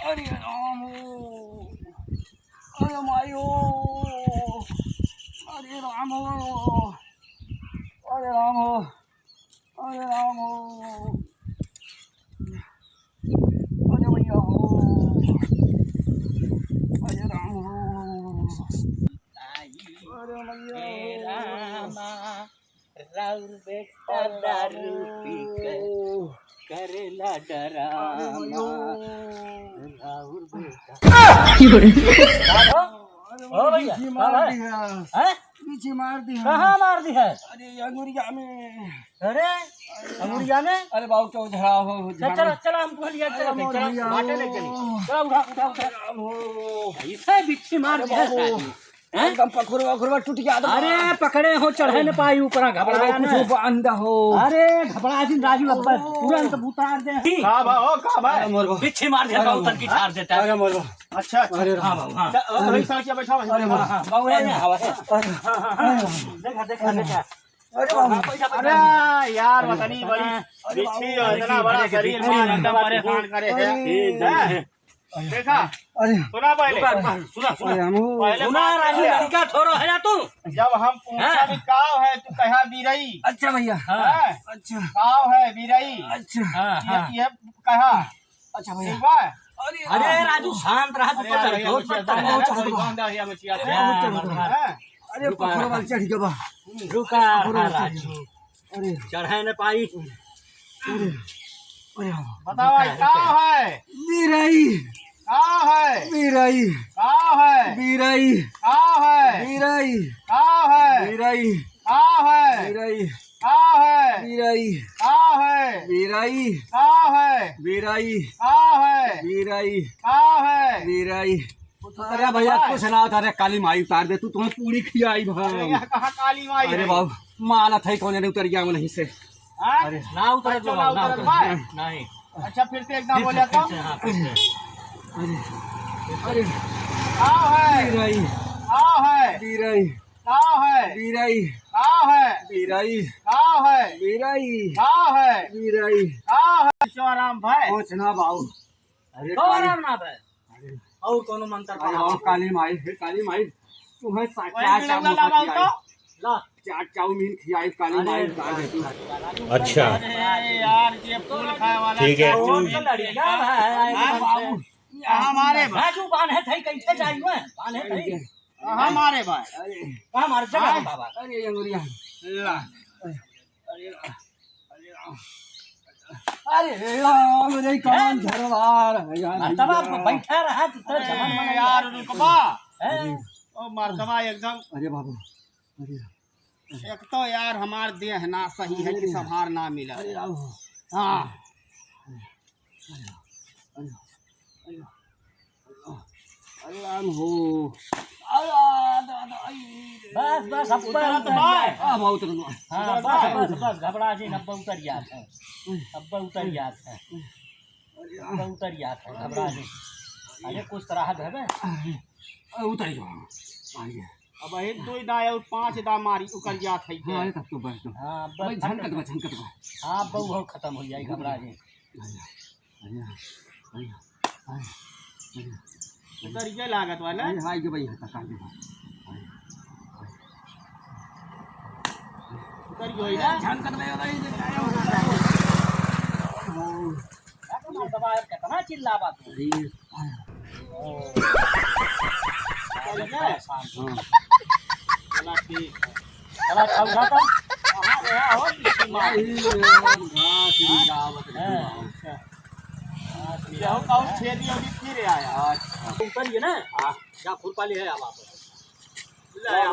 अरे राम अरे मायो अरे राम अरे राम अरे राम अरे भैया अरे राम अरे भैया राउर बेटा दारू पी करेला डरामा राउर बेटा ओ भैया पीछे मार दी है कहाँ मार दी है? अरे अंगुरिया में। अरे अंगुरिया में? अरे बाबू क्यों झड़ा हो चला चला हमको लिया चला चला बाटे लेके चला उठा उठा उठा ऐसा बिच्छी मार दिया एकदम पखुरवा टूट गया। अरे पकड़े हो चढ़े न पाई ऊपर घबरा कुछ बांधा हो। अरे घबरा दिन राजू अब्बा तुरंत उतार दे का भाई बिच्छी मार दिया बाबू तन की छाड़ देता है। अरे मोर अच्छा अरे हां बाबू हां अरे साकिया बैठा अरे बाबू है हवा है देखा देखा देखा अरे यार बतानी बड़ी बिच्छी इतना बड़ा शरीर में एकदम परेशान करे है। देखा अरे सुना पहले सुना सुना राजू लड़का थोड़ा है ना तू जब हम पूछा भी काव है तू कहा बीरई। अच्छा भैया अच्छा काव है बीरई। अच्छा ये कहा अच्छा भैया। अरे राजू शांत रहा तू अरे पकड़ वाल चढ़ गया रुका राजू अरे चढ़े न पाई। बताओ काव है बीरई काव है बीरई काव है बीरई काव है बीरई काव है बीरई काव है बीरई काव है बीरई काव है बीरई काव है बीरई काव है बीरई काव है बीरई। अरे भैया कुछ ना होता। अरे काली माई उतार दे तू तुम्हें पूरी खिलाई भाई। कहाँ काली माई? अरे बाबू माला था कौन ने उतर गया नहीं से। अरे ना उतर नहीं। अच्छा फिर से एकदम बोले तो अरे अरे काव है बीरई काव है बीरई काव है बीरई काव है बीरई काव है बीरई काव है बीरई काव है। शिवराम भाई पहुंचना बाबू। अरे शिवराम ना भाई और कोनो मंत्र काली माई तुम्हें चाट चाउमीन खिलाई काली माई उतार दे तू। अच्छा यार ये फूल खाए वाला ठीक है। हमारे राजू बांधे थे कैसे जाई में बांधे थे हमारे भाई कहां मार जगह बाबा। अरे अंगुरिया अरे राम रे कौन झरवार मर्तबा बैठा रहा तू तो जवान मन यार रुकबा ओ मर्तबा एकदम। अरे बाबू एक तो यार हमार देह ना सही है कि संभार ना मिला। हाँ अरे राम हो बस बस अब बहुत हां बस बस घबरा जी अब उतर जात है अब उतर जात है अब उतर जात है घबरा जी। अरे कुछ तरह है उतर जाओ अब एक दो दा और पांच दा मारी उकर जात है। हां तब तो बस हां बस झनकत हां बहु खत्म हो जाए घबरा जी। उतर ये लागत वाला हां के भाई हटा काट दे उतर जो इधर झनकत में भाई दबा कितना चिल्लावा तू। चला ठीक चला उठाता जाओ काउ छेदी अभी फिर आया। उतरिए ना क्या फूल पाली है अब आप ले आया